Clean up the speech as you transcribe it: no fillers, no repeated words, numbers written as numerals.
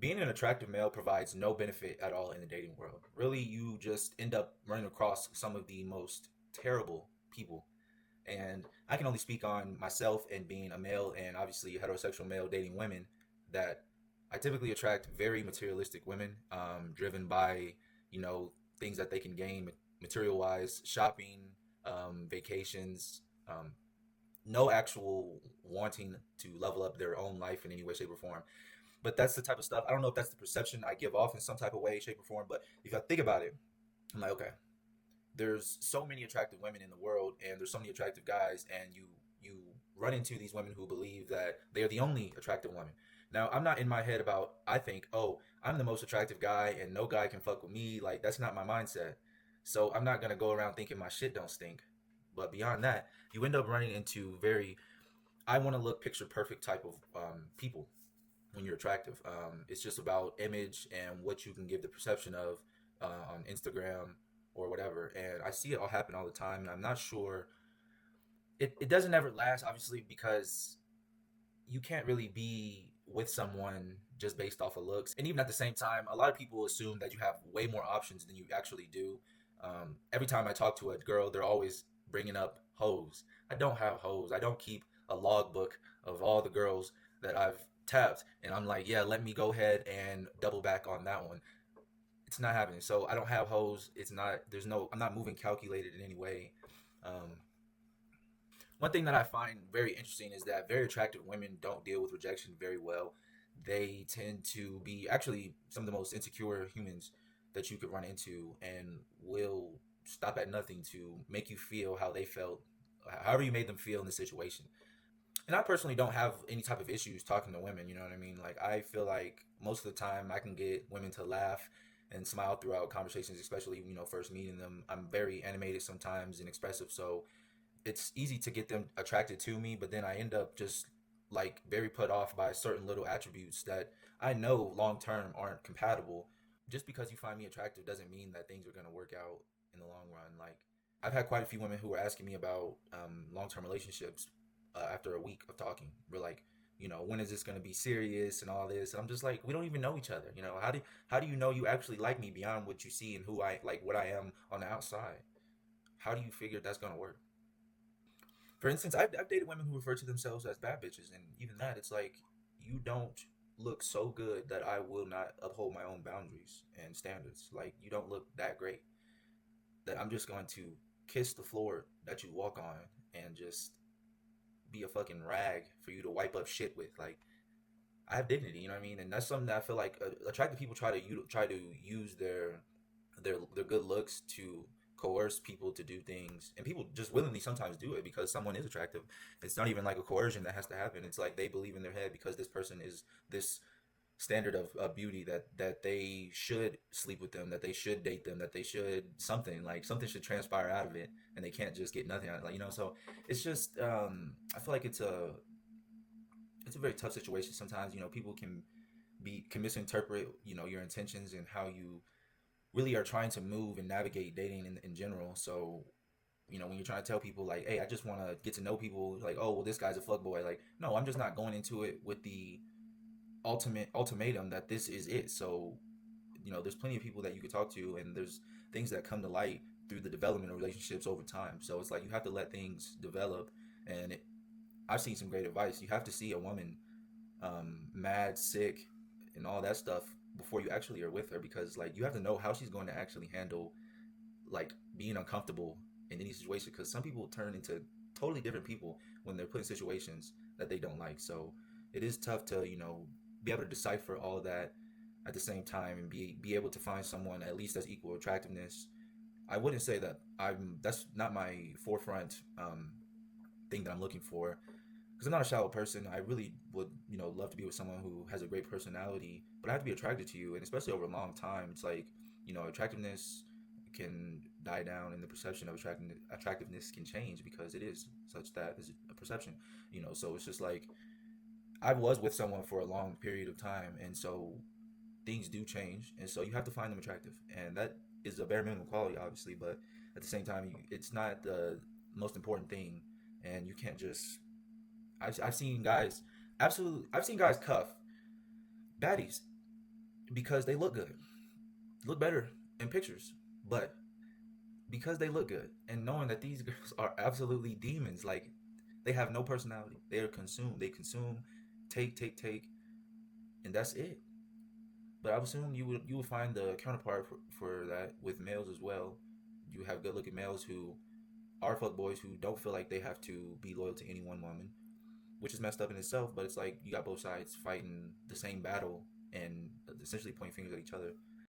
being an attractive male provides no benefit at all in the dating world. Really, you just end up running across some of the most terrible people. And I can only speak on myself and being a male and obviously a heterosexual male dating women that I typically attract very materialistic women, driven by, you know, things that they can gain material wise, shopping, vacations, no actual wanting to level up their own life in any way, shape, or form. But that's the type of stuff. I don't know if that's the perception I give off in some type of way, shape, or form. But if I think about it, I'm like, okay, there's so many attractive women in the world, and there's so many attractive guys, and you run into these women who believe that they are the only attractive women. Now, I'm not in my head about I think, oh, I'm the most attractive guy, and no guy can fuck with me. Like that's not my mindset. So I'm not gonna go around thinking my shit don't stink. But beyond that, you end up running into very I want to look picture perfect type of people when you're attractive. It's just about image and what you can give the perception of on Instagram or whatever. And I see it all happen all the time. And I'm not sure. It doesn't ever last, obviously, because you can't really be with someone just based off of looks. And even at the same time, a lot of people assume that you have way more options than you actually do. Every time I talk to a girl, they're always bringing up hoes. I don't have hoes. I don't keep a logbook of all the girls that I've tapped. And I'm like, yeah, let me go ahead and double back on that one. It's not happening. So I don't have hoes. It's not, there's no, I'm not moving calculated in any way. Um, One thing that I find very interesting is that very attractive women don't deal with rejection very well. They tend to be actually some of the most insecure humans that you could run into and will stop at nothing to make you feel how they felt, however you made them feel in the situation. And I personally don't have any type of issues talking to women, you know what I mean? Like, I feel like most of the time I can get women to laugh and smile throughout conversations, especially, first meeting them. I'm very animated sometimes and expressive, so it's easy to get them attracted to me, but then I end up just like very put off by certain little attributes that I know long term aren't compatible. Just because you find me attractive doesn't mean that things are going to work out in the long run. Like, I've had quite a few women who were asking me about long term relationships after a week of talking. We're like, when is this going to be serious and all this? And I'm just like, we don't even know each other. How do you know you actually like me beyond what you see and who I like, what I am on the outside? How do you figure that's going to work? For instance, I've dated women who refer to themselves as bad bitches, and even that, it's like you don't look so good that I will not uphold my own boundaries and standards. Like you don't look that great that I'm just going to kiss the floor that you walk on and just be a fucking rag for you to wipe up shit with. Like I have dignity, you know what I mean? And that's something that I feel like attractive people try to use their good looks to coerce people to do things, and people just willingly sometimes do it because someone is attractive. It's not even like a coercion that has to happen. It's like they believe in their head because this person is this standard of beauty that they should sleep with them, that they should date them, that they should something like something should transpire out of it, and they can't just get nothing out of it. Like so it's just I feel like it's a very tough situation sometimes. People can misinterpret your intentions and how you really are trying to move and navigate dating in general. So, when you're trying to tell people like, hey, I just want to get to know people, like, oh, well, this guy's a fuck boy. Like, no, I'm just not going into it with the ultimate ultimatum that this is it. So, there's plenty of people that you could talk to, and there's things that come to light through the development of relationships over time. So it's like you have to let things develop. And I've seen some great advice. You have to see a woman mad, sick, and all that stuff before you actually are with her, because like you have to know how she's going to actually handle like being uncomfortable in any situation, because some people turn into totally different people when they're put in situations that they don't like. So it is tough to be able to decipher all of that at the same time and be able to find someone at least that's equal attractiveness. I wouldn't say that that's not my forefront thing that I'm looking for, because I'm not a shallow person. I really would, love to be with someone who has a great personality, but I have to be attracted to you, and especially over a long time. It's like, attractiveness can die down, and the perception of attractiveness can change because it is such that is a perception, So it's just like I was with someone for a long period of time, and so things do change, and so you have to find them attractive, and that is a bare minimum quality, obviously, but at the same time, it's not the most important thing, and you can't just I've seen guys absolutely. I've seen guys cuff baddies, because they look better in pictures, but because they look good, and knowing that these girls are absolutely demons, like they have no personality. They are consumed. They consume, take, and that's it. But I would assume you would find the counterpart for that with males as well. You have good looking males who are fuck boys who don't feel like they have to be loyal to any one woman, which is messed up in itself. But it's like you got both sides fighting the same battle and essentially pointing fingers at each other.